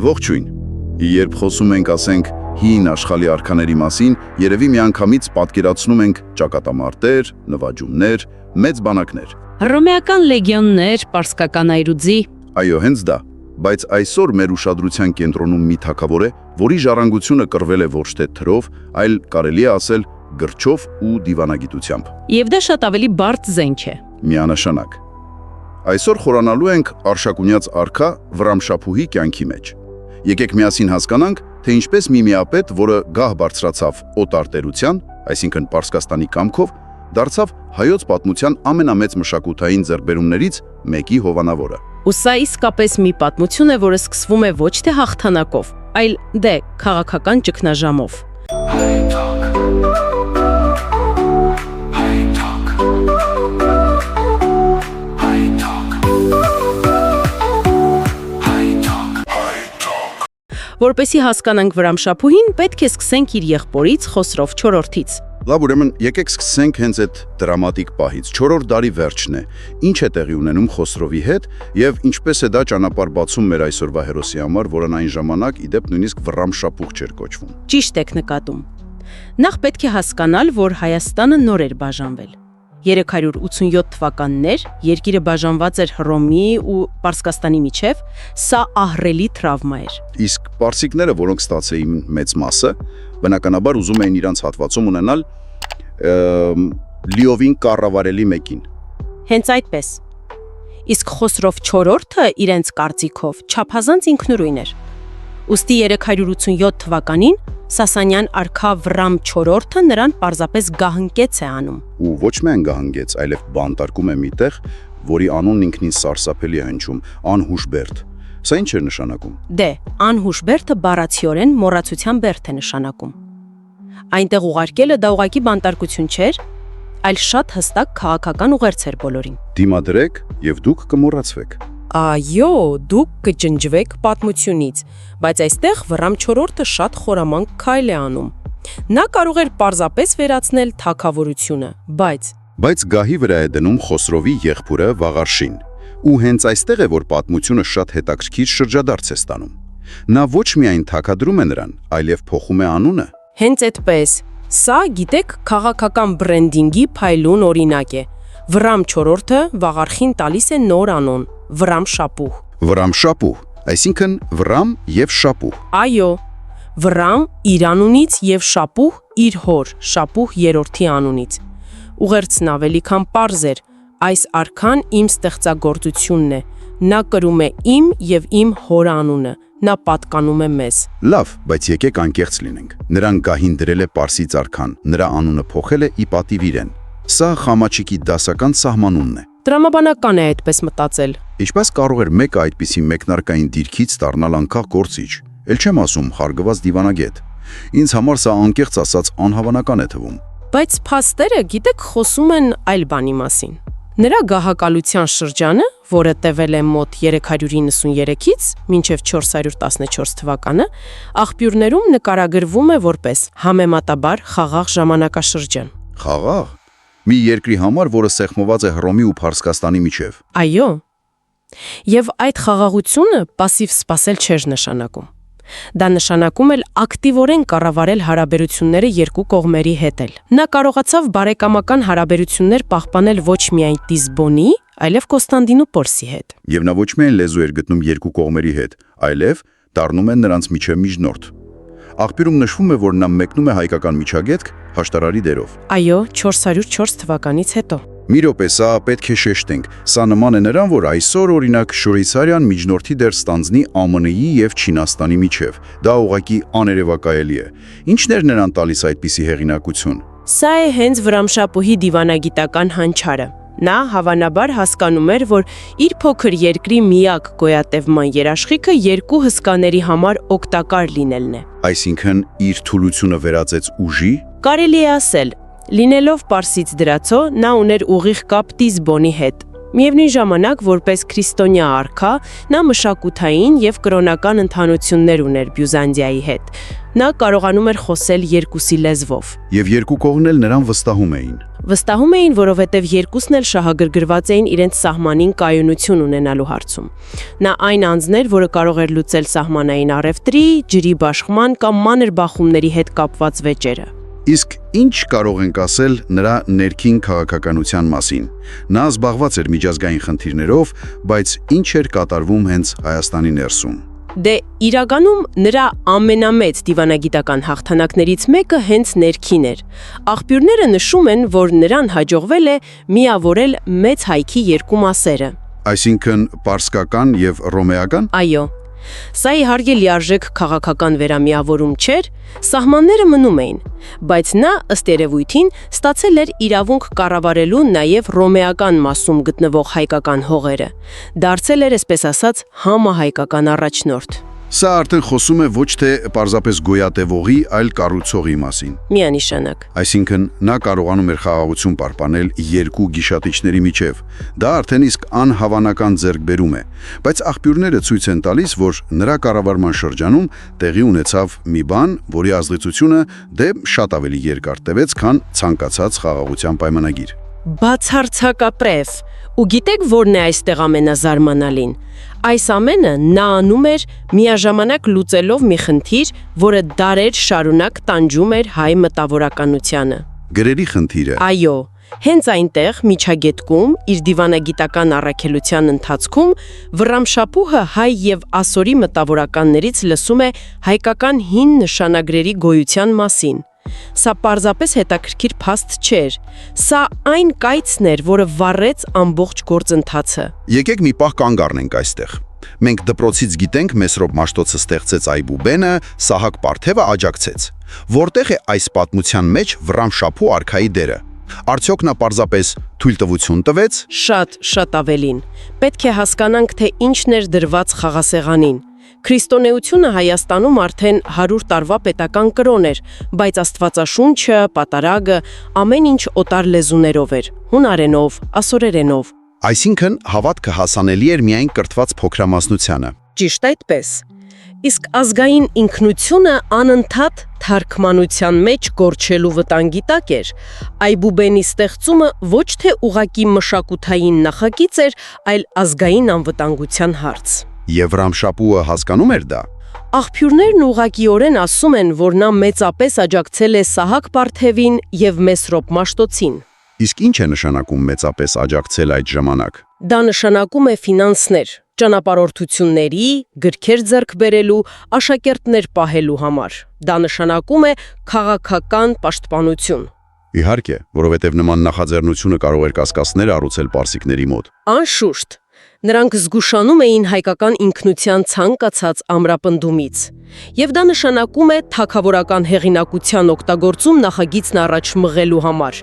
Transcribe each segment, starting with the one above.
Ողջույն։ Երբ խոսում ենք, ասենք, հին աշխարհի արքաների մասին, երևի միանգամից պատկերացնում ենք ճակատամարտեր, նվաճումներ, մեծ բանակներ։ Հռոմեական լեգիոններ, պարսկական այրուձի։ Այո, հենց դա։ Բայց այսօր մեր ուշադրության կենտրոնում մի թագավոր է, որի ժառանգությունը կռվել է ոչ թե թրով, այլ կարելի է ասել գրչով ու դիվանագիտությամբ։ Եվ դա շատ ավելի բարդ զենք է։ Միանշանակ։ Այսօր խորանալու ենք Արշակունյաց արքա Վռամշապուհի կյանքի մեջ։ Եկեք միասին հասկանանք, թե ինչպես մի միապետ, որը գահ բարձրացավ օտարտերության, այսինքն Պարսկաստանի կամքով, դարձավ հայոց պատմության ամենամեծ մշակութային ձեռքբերումներից մեկի հովանավորը։ Ու սա իսկապես մի պատմություն է, որը սկսվում է ոչ թե հաղթանակով, այլ քաղաքական ճգնաժամով։ Որպեսզի հասկանանք Վռամշապուհին, պետք է սկսենք իր եղբորից Խոսրով IV-ից։ Լավ, ուրեմն եկեք սկսենք հենց այդ դրամատիկ պահից։ 4-րդ դարի վերջն է։ Ինչ է տեղի ունենում Խոսրովի հետ եւ ինչպես է դա ճանապարհ բացում մեր այսօրվա հերոսի համար, որն այն ժամանակ ի դեպ նույնիսկ Վռամշապուհ չէր կոչվում։ Ճիշտ եք նկատում։ Նախ պետք է հասկանալ, որ Հայաստանը նոր էր բաժանվել։ 387 թվականներ երկիրը բաժանված էր Հռոմի ու Պարսկաստանի միջև, սա ահռելի տրավմա էր։ Իսկ պարսիկները, որոնք ստացեին մեծ մասը, բնականաբար ուզում էին իրանց հատվածում ունենալ լիովին կառավարելի մեկին։ Հենց այդպես։ Իսկ Խոսրով IV-ը իրենց կարծիքով չափազանց ինքնուրույն էր։ Ուստի 387 թվականին Սասանյան արքա Վռամ IV-ը նրան պարզապես գահնկեց է անում։ Ու ոչ միայն գահնկեց, այլև բանտարկում է միտեղ, որի անունն ինքնին սարսափելի է հնչում՝ Անհուշբերդ։ Սա ինչ էր նշանակում։ Անհուշբերդը բառացիորեն մոռացության բերդ է նշանակում։ Այնտեղ ուղարկելը դա ուղղակի բանտարկություն չէր, այլ շատ հստակ քաղաքական ուղերձ էր բոլորին։ Դիմադրեք եւ դուք կմոռացվեք։ Այո, դուք կջնջվեք պատմությունից, բայց այստեղ Վռամ IV-ը շատ խորամանկ քայլ է անում։ Նա կարող էր պարզապես վերացնել թագավորությունը, բայց գահի վրա է դնում Խոսրովի եղբորը Վաղարշին։ Ու հենց այստեղ է, որ պատմությունը շատ հետաքրքիր շրջադարձ է ստանում։ Նա ոչ միայն թագադրում է նրան, այլև փոխում է անունը։ Հենց այդպես։ Սա, գիտեք, քաղաքական բրենդինգի փայլուն օրինակ է։ Վռամ IV-ը Վաղարխին տալիս է նոր անուն՝ Վռամշապուհ։ Վռամշապուհ, այսինքն Վռամ եւ Շապուհ։ Այո, Վռամ իր անունից եւ Շապուհ իր հոր Շապուհ III-ի անունից։ Ուղերձն ավելի քան պարզ էր, այս արքան իմ ստեղծագործությունն է, նա կրում է իմ եւ իմ հոր անունը, նա պատկանում է մեզ։ Լավ, բայց եկեք անկեղծ լինենք։ Նրան գահին դրել է Պարսից արքան, նրա անունը փոխել է ի պատիվ իրեն։ Սա Խամաչիկի դասական սահմանումն է։ Տրամաբանական է այդպես մտածել։ Ինչպես կարող էր մեկը այդպիսի մեկնարկային դիրքից դառնալ անկախ գործիչ, ել չեմ ասում հարգված դիվանագետ։ Ինձ համար սա անկեղծ ասած անհավանական է թվում։ Բայց փաստերը, գիտեք, խոսում են այլ բանի մասին։ Նրա գահակալության շրջանը, որը տևել է մոտ 393-ից մինչև 414 թվականը, աղբյուրներում նկարագրվում է որպես համեմատաբար խաղաղ ժամանակաշրջան։ Խաղաղ։ Մի երկրի համար, որը սեղմված է Հռոմի ու Պարսկաստանի միջև։ Այո։ Եվ այդ խաղաղությունը պասիվ սպասել չէր նշանակում։ Դա նշանակում էր ակտիվորեն կառավարել հարաբերությունները երկու կողմերի հետ էլ։ Նա կարողացավ բարեկամական հարաբերություններ պահպանել ոչ միայն Տիզբոնի, այլև Կոստանդինուպոլսի հետ։ Եվ նա ոչ միայն լեզու էր գտնում երկու կողմերի հետ, այլև դառնում է նրանց միջև միջնորդ։ Աղբյուրում նշվում է, որ նա մեկնում է հայկական միջագետք հաշտարարի դերով։ Այո, 404 թվականից հետո։ Մի րոպե, սա պետք է շեշտենք։ Սա նման է նրան, որ այսօր օրինակ Շվեյցարիան միջնորդի դեր ստանձնի ԱՄՆ-ի եւ Չինաստանի միջև։ Դա ուղղակի աներևակայելի է։ Ինչն էր նրան տալիս այդպիսի հեղինակություն։ Սա է հենց Վռամշապուհի դիվանագիտական հանճարը։ Նա հավանաբար հասկանում էր, որ իր փոքր երկրի միակ գոյատևման երաշխիքը երկու հսկաների համար օգտակար լինելն է։ Այսինքն իր թուլությունը վերածեց ուժի։ Կարելի է ասել, լինելով Պարսից դրացո, նա ուներ ուղիղ կապ Տիզբոնի հետ։ Միևնույն ժամանակ, որպես քրիստոնյա արքա, նա մշակութային եւ կրոնական ընդհանություններ ուներ Բյուզանդիայի հետ։ Նա կարողանում էր խոսել երկուսի լեզվով։ Եվ երկու կողմն էլ նրան վստահում էին։ Վստահում էին, որովհետև երկուսն էլ շահագրգռված էին իրենց սահմանին կայունություն ունենալու հարցում։ Նա այն անձն էր, որը կարող էր լուծել սահմանային առևտրի, ջրի բաշխման կամ մանր բախումների հետ կապված վեճերը։ Իսկ ինչ կարող ենք ասել նրա ներքին քաղաքականության մասին։ Նա զբաղված էր միջազգային խնդիրներով, բայց ինչ էր կատարվում հենց Հայաստանի ներսում։ Դե իրականում նրա ամենամեծ դիվանագիտական հաղթանակներից մեկը հենց ներքին էր։ Աղբյուրները նշում են, որ նրան հաջողվել է միավորել մեծ հայքի երկու մասերը։ Այսինքն պարսկական եւ ռոմեական։ Այո։ Սա իհարկե լիարժեք քաղաքական վերամիավորում չէր, սահմանները մնում էին, բայց նա, ըստ երևույթին, ստացել էր իրավունք կառավարելու նաև ռոմեական մասում գտնվող հայկական հողերը։ Դարձել էր, այսպես ասած, համահայկական առաջնորդ։ Սա արդեն խոսում է ոչ թե պարզապես գոյատևողի, այլ կառուցողի մասին։ Միանշանակ։ Այսինքն նա կարողանում էր խաղաղություն պահպանել երկու գիշատիչների միջև։ Դա արդեն իսկ անհավանական ձեռքբերում է, բայց աղբյուրները ցույց են տալիս, որ նրա կառավարման շրջանում տեղի ունեցավ մի բան, որի ազդեցությունը դե շատ ավելի երկար տևեց, քան ցանկացած խաղաղության պայմանագիր։ Բացարձակապրև։ Ու գիտեք, որն է այստեղ ամենազարմանալին։ Այս ամենը նա անում էր միաժամանակ լուծելով մի խնդիր, որը դարեր շարունակ տանջում էր հայ մտավորականությանը։ Գրերի խնդիրը։ Այո, հենց այնտեղ միջագետքում իր դիվանագիտական առաքելության ընթացքում Վռամշապուհը հայ եւ ասորի մտավորականներից լսում է հայկական հին նշանագրերի գոյության մասին։ Սա պարզապես հետաքրքիր փաստ չէր։ Սա այն կայծն էր, որը վառեց ամբողջ գործընթացը։ Եկեք մի պահ կանգ առնենք այստեղ։ Մենք դպրոցից գիտենք Մեսրոպ Մաշտոցը ստեղծեց Այբուբենը, Սահակ Պարթևը աջակցեց։ Որտեղ է այս պատմության մեջ Վռամշապուհ արքայի դերը։ Արդյոք նա պարզապես թույլտվություն տվեց։ Շատ ավելին։ Պետք է հասկանանք, թե ինչն էր դրված խաղասեղանին։ Քրիստոնեությունը Հայաստանում արդեն 100 տարվա պետական կրոն էր, բայց Աստվածաշունչը, պատարագը, ամեն ինչ օտար լեզուներով էր՝ հունարենով, ասորերենով։ Այսինքն հավատքը հասանելի էր միայն կրթված փոքրամասնությանը։ Ճիշտ այդպես։ Իսկ ազգային ինքնությունը անընդհատ թարգմանության մեջ կորչելու վտանգի տակ էր։ Այբուբենի ստեղծումը ոչ թե ուղակի մշակութային նախագիծ էր, այլ ազգային անվտանգության հարց։ Եվ Վռամշապուհը հասկանում էր դա։ Աղբյուրներն ուղղակիորեն ասում են, որ նա մեծապես աջակցել է Սահակ Պարթևին եւ Մեսրոպ Մաշտոցին։ Իսկ ինչ է նշանակում մեծապես աջակցել այդ ժամանակ։ Դա նշանակում է ֆինանսներ, ճանապարհորդությունների, գրքեր ձեռք բերելու, աշակերտներ պահելու համար։ Դա նշանակում է քաղաքական պաշտպանություն։ Իհարկե, որովհետև նման նախաձեռնությունը կարող էր կասկածներ առուցել պարսիկների մոտ։ Անշուշտ, նրանք զգուշանում էին հայկական ինքնության ցանկացած ամրապնդումից։ Եվ դա նշանակում է թագավորական հեղինակության օգտագործում նախագիծն առաջ մղելու համար։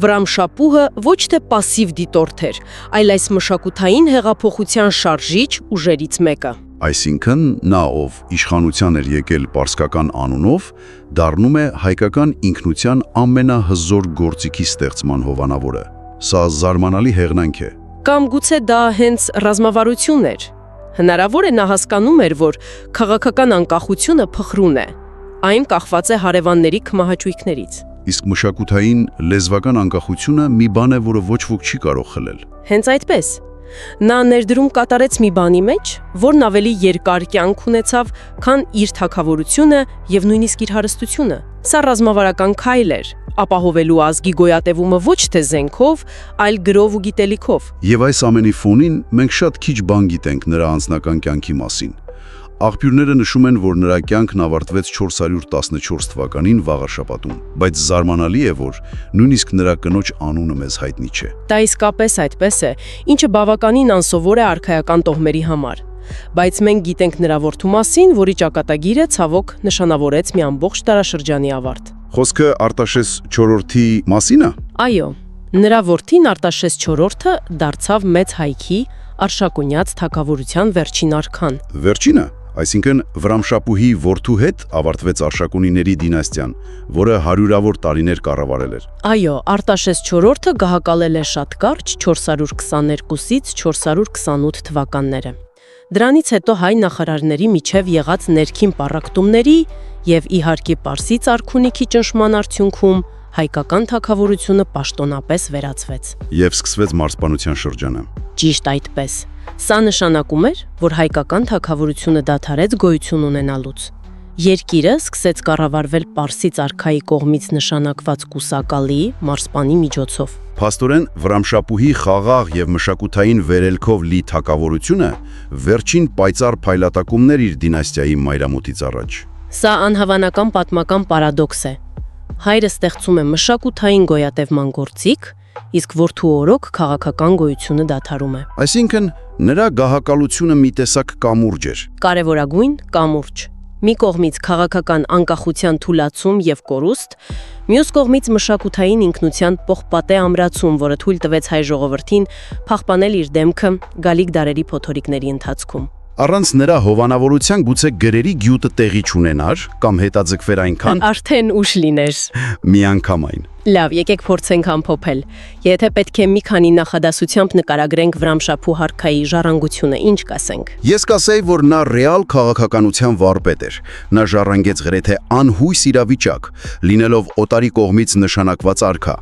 Վռամշապուհը ոչ թե пассив դիտորդ էր, այլ այս մշակութային հեղափոխության շարժիչ ուժերից մեկը։ Այսինքն նա, ով իշխանության էր եկել պարսկական անունով, դառնում է հայկական ինքնության ամենահզոր գործիքի ստեղծման հովանավորը։ Սա զարմանալի հեղնանք է։ Կամ գուցե դա հենց ռազմավարություն էր։ Հնարավոր է նա հասկանում էր, որ քաղաքական անկախությունը փխրուն է։ Այն կախված է հարևանների քմահաճույքներից։ Իսկ մշակութային լեզվական անկախությունը մի բան է, որը ոչ ոք չի կարող խլել։ Հենց այդպես։ Նա ներդրում կատարեց մի բանի մեջ, որն ավելի երկար կյանք ունեցավ, քան իր թագավորությունը եւ նույնիսկ իր հարստությունը։ Սա ռազմավարական քայլ էր, ապահովելու ազգի գոյատևումը ոչ թե զենքով, այլ գրով ու գիտելիքով։ Եվ այս ամենի ֆոնին մենք շատ քիչ բան գիտենք նրա անձնական կյանքի մասին։ Աղբյուրները նշում են, որ նրա կյանքն ավարտվեց 414 թվականին վաղաշաբաթում, բայց զարմանալի է, որ նույնիսկ նրա կնոջ անունը մեզ հայտնի չէ։ Դա իսկապես այդպես է, ինչը բավականին անսովոր է արքայական տոհմերի համար։ Բայց մենք գիտենք նրա որդու մասին, որի ճակատագիրը ցավոք նշանավորեց մի ամբողջ տարաշրջանի ավարտ։ Խոսքը Արտաշես IV-ի մասին է։ Այո, նրա որդին Արտաշես IV-ը դարձավ մեծ հայքի Արշակունյաց թագավորության վերջին արքան։ Վերջինը, այսինքն Վռամշապուհի որդու հետ ավարտվեց Արշակունիների դինաստիան, որը հարյուրավոր տարիներ կառավարել էր։ Այո, Արտաշես IV-ը գահակալել է շատ կարճ 422-ից 428 թվականները։ Դրանից հետո հայ նախարարների միջև եղած ներքին պառակտումների եւ իհարկե Պարսից արքունիքի ճնշման արդյունքում հայկական թագավորությունը պաշտոնապես վերածվեց։ Եվ սկսվեց մարզպանության շրջանը։ Ճիշտ այդպես։ Սա նշանակում էր, որ հայկական թագավորությունը դադարեց գոյություն ունենալուց։ Երկիրը սկսեց կառավարվել Պարսից արքայի կողմից նշանակված կուսակալի մարզպանի միջոցով։ Փաստորեն Վրամշապուհի խաղաղ եւ մշակութային վերելքով լի թագավորությունը վերջին պայծառ փայլատակումներ իր դինաստիայի մայրամուտից առաջ։ Սա անհավանական պատմական պարադոքս է։ Հայրը ստեղծում է մշակութային գոյատևման գործիք, իսկ որդու օրոք քաղաքական գոյությունը դադարում է։ Այսինքն նրա գահակալությունը մի տեսակ կամուրջ էր։ Կարևորագույն կամուրջ։ Մի կողմից քաղաքական անկախության թուլացում եւ կորուստ, մյուս կողմից մշակութային ինքնության պողպատե ամրացում, որը թույլ տվեց հայ ժողովրդին փախպանել իր դեմքը գալիք դարերի փոթորիկների ընթացքում։ Առանց նրա հովանավորության գուցե գրերի գյուտը տեղի չունենար կամ հետաձգվեր այնքան Արդեն ուշ լիներ։ միանգամայն։ Լավ, եկեք փորձենք ամփոփել։ Եթե պետք է մի քանի նախադասությամբ նկարագրենք Վրամշապհու արքայի ժառանգությունը, ինչ կասենք։ Ես կասեի, որ նա ռեալ քաղաքականության վարպետ էր։ Նա ժառանգեց գրեթե անհույս իրավիճակ, լինելով օտարի կողմից նշանակված արքա,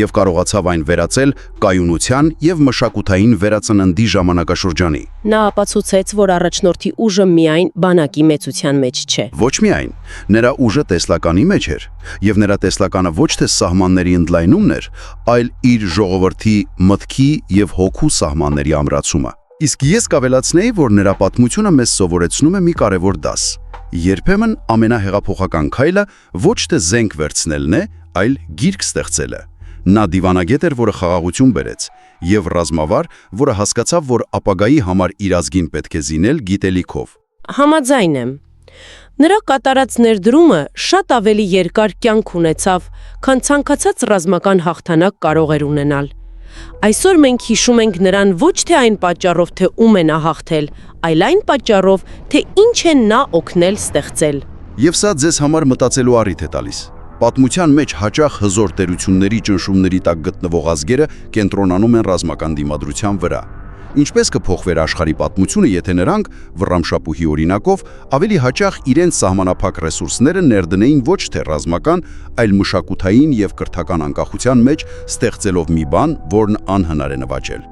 եւ կարողացավ այն վերածել կայունության եւ մշակութային վերածննդի ժամանակաշրջանի։ Նա ապացուցեց, որ առաջնորդի ուժը միայն բանակի մեծության մեջ չէ։ Ոչ միայն, նրա ուժը տեսլականի մեջ էր, եւ նրա տեսլականը ոչ թե սահմանների ընդլայնումն էր, այլ իր ժողովրդի մտքի եւ հոգու սահմանների ամրացումը։ Իսկ ես կավելացնեի, որ նրա պատմությունը մեզ սովորեցնում է մի կարևոր դաս։ Երբեմն ամենահեղափոխական քայլը ոչ թե զենք վերցնելն է, այլ գիրք ստեղծելը։ Նա դիվանագետ էր, որը խաղաղություն բերեց, եւ ռազմավար, որը հասկացավ, որ ապագայի համար իր ազգին պետք է զինել գիտելիքով։ Համաձայն եմ։ Նրա կատարած ներդրումը շատ ավելի երկար կյանք ունեցավ, քան ցանկացած ռազմական հաղթանակ կարող էր ունենալ։ Այսօր մենք հիշում ենք նրան ոչ թե այն պատճառով, թե ում է նա հաղթել, այլ այն պատճառով, թե ինչ է նա օգնել ստեղծել։ Եվ սա ձեզ համար մտածելու առիթ է տալիս։ Պատմության մեջ հաճախ հզոր տերությունների ճնշումների տակ գտնվող ազգերը կենտրոնանում են ռազմական դիմադրության վրա։ Ինչպես կփոխվեր աշխարհի պատմությունը, եթե նրանք Վրամշապուհի օրինակով ավելի հաճախ իրենց սահմանափակ ռեսուրսները ներդնեին ոչ թե ռազմական, այլ մշակութային եւ կրթական անկախության մեջ, ստեղծելով մի բան, որն անհնար է նվաճել։